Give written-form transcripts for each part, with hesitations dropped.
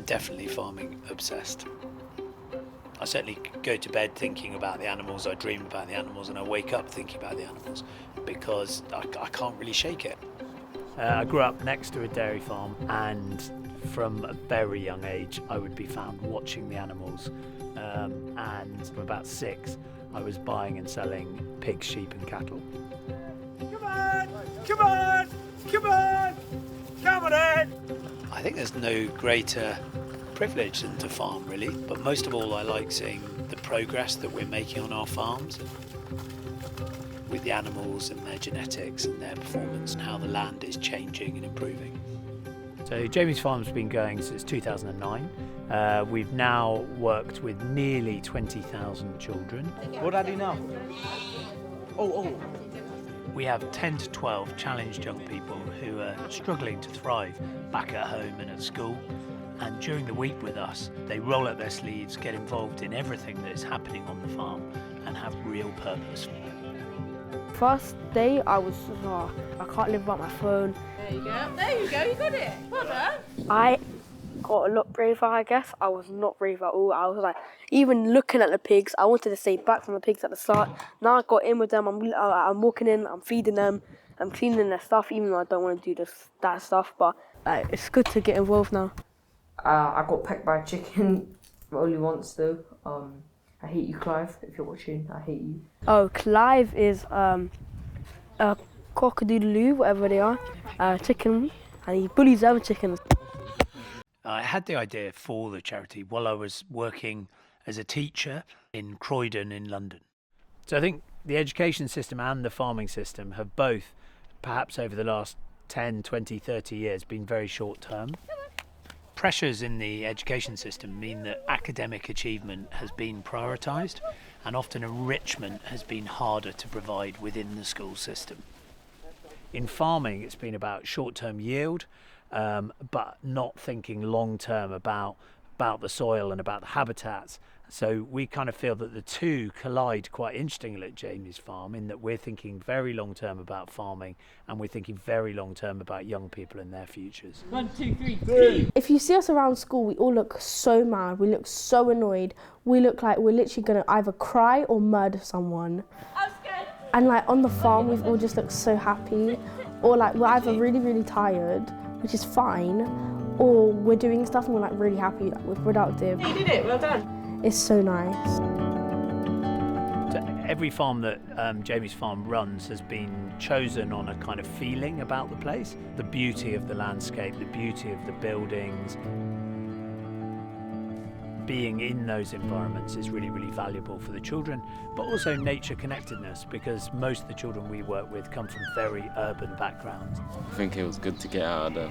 and definitely farming obsessed. I certainly go to bed thinking about the animals, I dream about the animals, and I wake up thinking about the animals because I can't really shake it. I grew up next to a dairy farm, and from a very young age I would be found watching the animals, and from about 6 I was buying and selling pigs, sheep and cattle. Come on! Come on! Come on! Come on in! I think there's no greater privilege than to farm, really, but most of all I like seeing the progress that we're making on our farms with the animals and their genetics and their performance and how the land is changing and improving. So Jamie's Farm's been going since 2009. We've now worked with nearly 20,000 children. What do I do now? We have 10 to 12 challenged young people who are struggling to thrive back at home and at school. And during the week with us, they roll up their sleeves, get involved in everything that is happening on the farm and have real purpose. First day I was, I can't live without my phone. There you go, you got it. Well done. I got a lot braver, I guess. I was not brave at all. I was like, even looking at the pigs, I wanted to stay back from the pigs at the start. Now I got in with them, I'm walking in, I'm feeding them, I'm cleaning their stuff, even though I don't want to do that stuff, but it's good to get involved now. I got pecked by a chicken, only once though. I hate you, Clive, if you're watching, I hate you. Oh, Clive is a cock-a-doodle-doo, whatever they are, chicken, and he bullies other chickens. I had the idea for the charity while I was working as a teacher in Croydon in London. So I think the education system and the farming system have both, perhaps over the last 10, 20, 30 years, been very short-term. Pressures in the education system mean that academic achievement has been prioritised, and often enrichment has been harder to provide within the school system. In farming, it's been about short-term yield, but not thinking long-term about the soil and about the habitats. So we kind of feel that the two collide quite interestingly at Jamie's Farm, in that we're thinking very long-term about farming and we're thinking very long-term about young people and their futures. 1, 2, 3, 3. If you see us around school, we all look so mad, we look so annoyed, we look like we're literally going to either cry or murder someone. I'm scared. And like on the farm, we've all just looked so happy, or like we're either really, really tired, which is fine, or we're doing stuff and we're like really happy, like we're productive. You did it, well done. It's so nice. So every farm that Jamie's Farm runs has been chosen on a kind of feeling about the place, the beauty of the landscape, the beauty of the buildings. Being in those environments is really, really valuable for the children, but also nature connectedness, because most of the children we work with come from very urban backgrounds. I think it was good to get out of the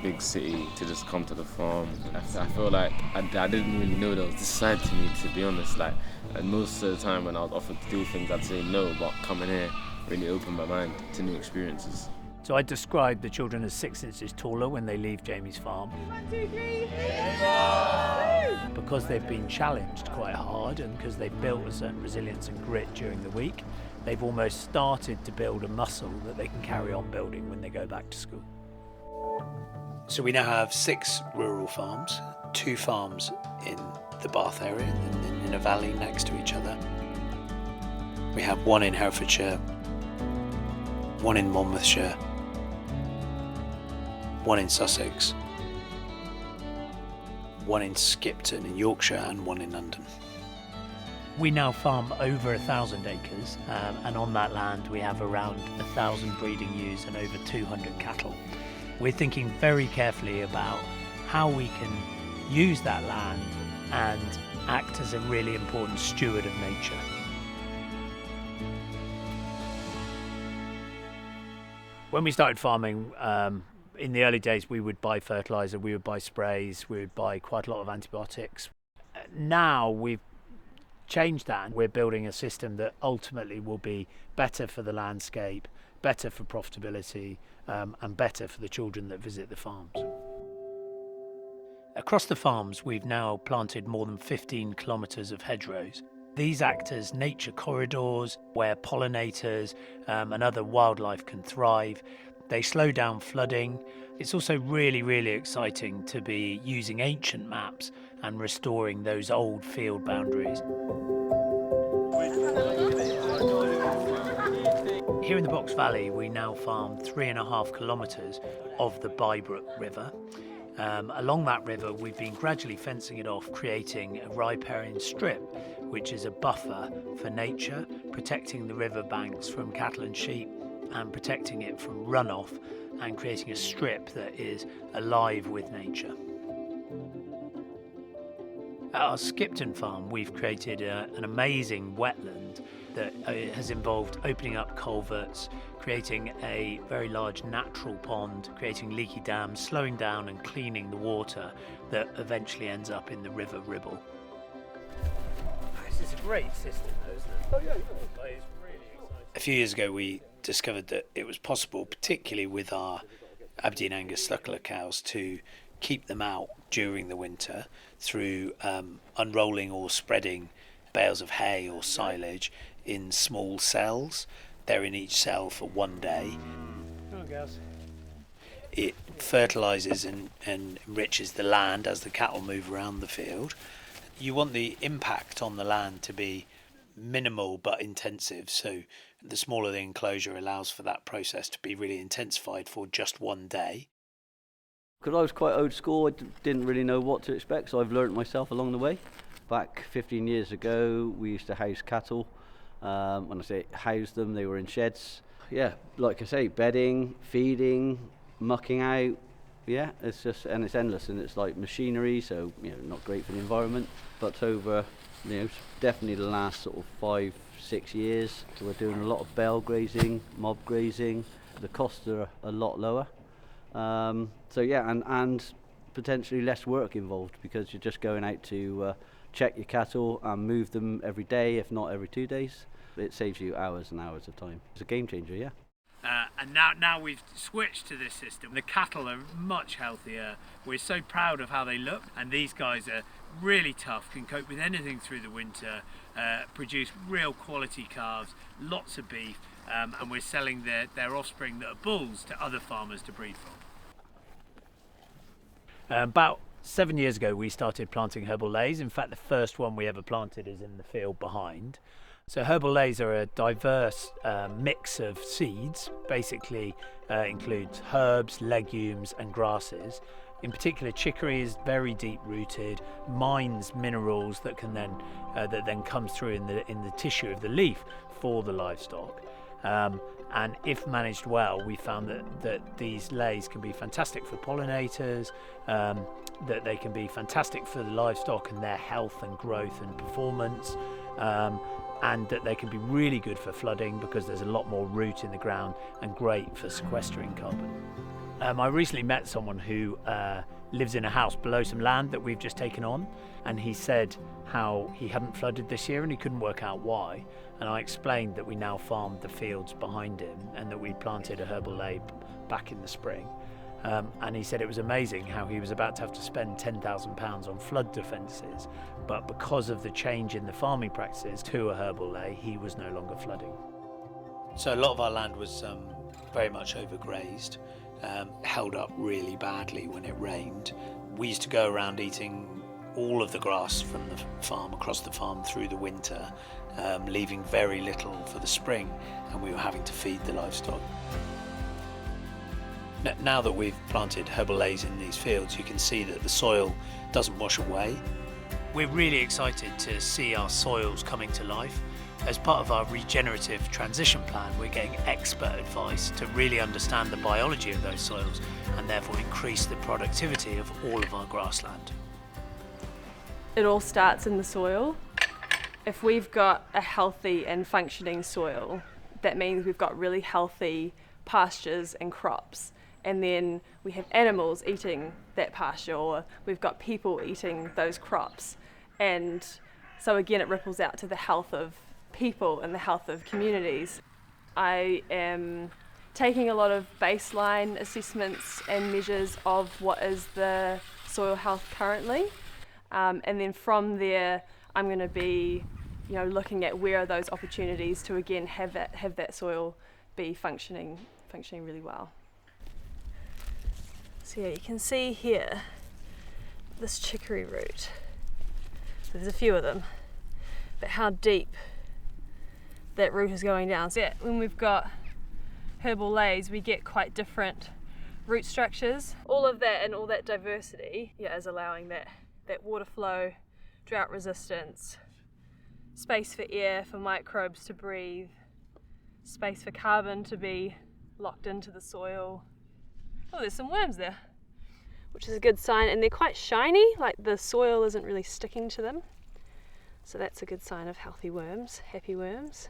big city to just come to the farm. I feel like I didn't really know there was this side to me, to be honest. Like, and most of the time when I was offered to do things, I'd say no, but coming here really opened my mind to new experiences. So I describe the children as 6 inches taller when they leave Jamie's Farm. 1, 2, 3. Because they've been challenged quite hard and because they've built a certain resilience and grit during the week, they've almost started to build a muscle that they can carry on building when they go back to school. So we now have 6 rural farms, 2 farms in the Bath area and in a valley next to each other. We have 1 in Herefordshire, 1 in Monmouthshire, 1 in Sussex, 1 in Skipton in Yorkshire and 1 in London. We now farm over 1,000 acres and on that land we have around 1,000 breeding ewes and over 200 cattle. We're thinking very carefully about how we can use that land and act as a really important steward of nature. When we started farming, in the early days we would buy fertiliser, we would buy sprays, we would buy quite a lot of antibiotics. Now we've changed that and we're building a system that ultimately will be better for the landscape, better for profitability and better for the children that visit the farms. Across the farms we've now planted more than 15 kilometres of hedgerows. These act as nature corridors where pollinators and other wildlife can thrive. They slow down flooding. It's also really exciting to be using ancient maps and restoring those old field boundaries. Here in the Box Valley, we now farm 3.5 kilometres of the Bybrook River. Along that river, we've been gradually fencing it off, creating a riparian strip, which is a buffer for nature, protecting the river banks from cattle and sheep and protecting it from runoff, and creating a strip that is alive with nature. At our Skipton farm, we've created an amazing wetland that has involved opening up culverts, creating a very large natural pond, creating leaky dams, slowing down and cleaning the water that eventually ends up in the River Ribble. This is a great system, though, isn't it? Oh, yeah. It's really exciting. A few years ago, we discovered that it was possible, particularly with our Aberdeen Angus suckler cows, to keep them out during the winter through unrolling or spreading bales of hay or silage in small cells. They're in each cell for one day. It fertilises and enriches the land as the cattle move around the field. You want the impact on the land to be minimal but intensive, so the smaller the enclosure allows for that process to be really intensified for just one day. Because I was quite old school, I didn't really know what to expect, so I've learnt myself along the way. Back 15 years ago, we used to house cattle. When I say house them, they were in sheds. Yeah, like I say, bedding, feeding, mucking out. Yeah, it's just, and it's endless, and it's like machinery, so not great for the environment. But over, definitely the last sort of 5-6 years, so we're doing a lot of bale grazing, mob grazing. The costs are a lot lower. So yeah, and potentially less work involved, because you're just going out to check your cattle and move them every day, if not every 2 days. It saves you hours and hours of time. It's a game changer, yeah. And now we've switched to this system. The cattle are much healthier. We're so proud of how they look, and these guys are really tough, can cope with anything through the winter, produce real quality calves, lots of beef, and we're selling their offspring that are bulls to other farmers to breed from. About 7 years ago, we started planting herbal leys. In fact, the first one we ever planted is in the field behind. So herbal leys are a diverse mix of seeds, basically includes herbs, legumes and grasses. In particular, chicory is very deep rooted, mines minerals that can then comes through in the tissue of the leaf for the livestock. And if managed well, we found that these leys can be fantastic for pollinators, that they can be fantastic for the livestock and their health and growth and performance, and that they can be really good for flooding because there's a lot more root in the ground, and great for sequestering carbon. I recently met someone who lives in a house below some land that we've just taken on, and he said how he hadn't flooded this year and he couldn't work out why. And I explained that we now farmed the fields behind him and that we planted a herbal ley back in the spring. And he said it was amazing how he was about to have to spend £10,000 on flood defences, but because of the change in the farming practices to a herbal ley, he was no longer flooding. So a lot of our land was very much overgrazed, held up really badly when it rained. We used to go around eating all of the grass from the farm, across the farm through the winter, leaving very little for the spring, and we were having to feed the livestock. Now that we've planted herbal leys in these fields, you can see that the soil doesn't wash away. We're really excited to see our soils coming to life. As part of our regenerative transition plan, we're getting expert advice to really understand the biology of those soils and therefore increase the productivity of all of our grassland. It all starts in the soil. If we've got a healthy and functioning soil, that means we've got really healthy pastures and crops. And then we have animals eating that pasture, or we've got people eating those crops. And so again, it ripples out to the health of people and the health of communities. I am taking a lot of baseline assessments and measures of what is the soil health currently. And then from there, I'm going to be, looking at where are those opportunities to again have that soil be functioning really well. So yeah, you can see here this chicory root. So there's a few of them, but how deep that root is going down. So yeah, when we've got herbal leys, we get quite different root structures. All of that and all that diversity, yeah, is allowing that water flow, drought resistance, space for air, for microbes to breathe, space for carbon to be locked into the soil. Oh, there's some worms there, which is a good sign, and they're quite shiny, like the soil isn't really sticking to them. So that's a good sign of healthy worms, happy worms.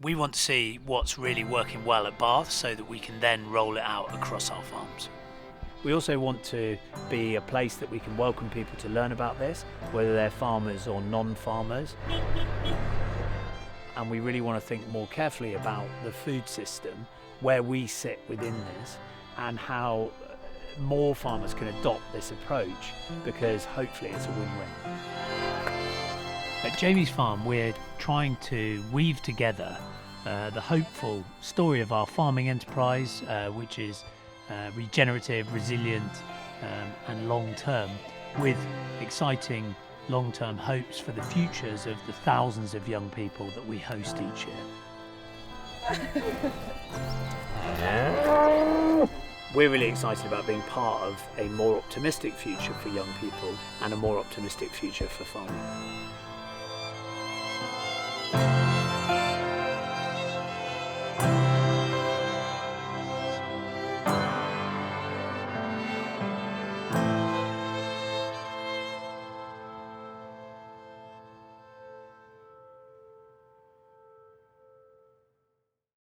We want to see what's really working well at Bath so that we can then roll it out across our farms. We also want to be a place that we can welcome people to learn about this, whether they're farmers or non-farmers. And we really want to think more carefully about the food system, where we sit within this, and how more farmers can adopt this approach, because hopefully it's a win-win. At Jamie's farm, we're trying to weave together the hopeful story of our farming enterprise, which is regenerative, resilient and long-term, with exciting long-term hopes for the futures of the thousands of young people that we host each year. We're really excited about being part of a more optimistic future for young people and a more optimistic future for farming.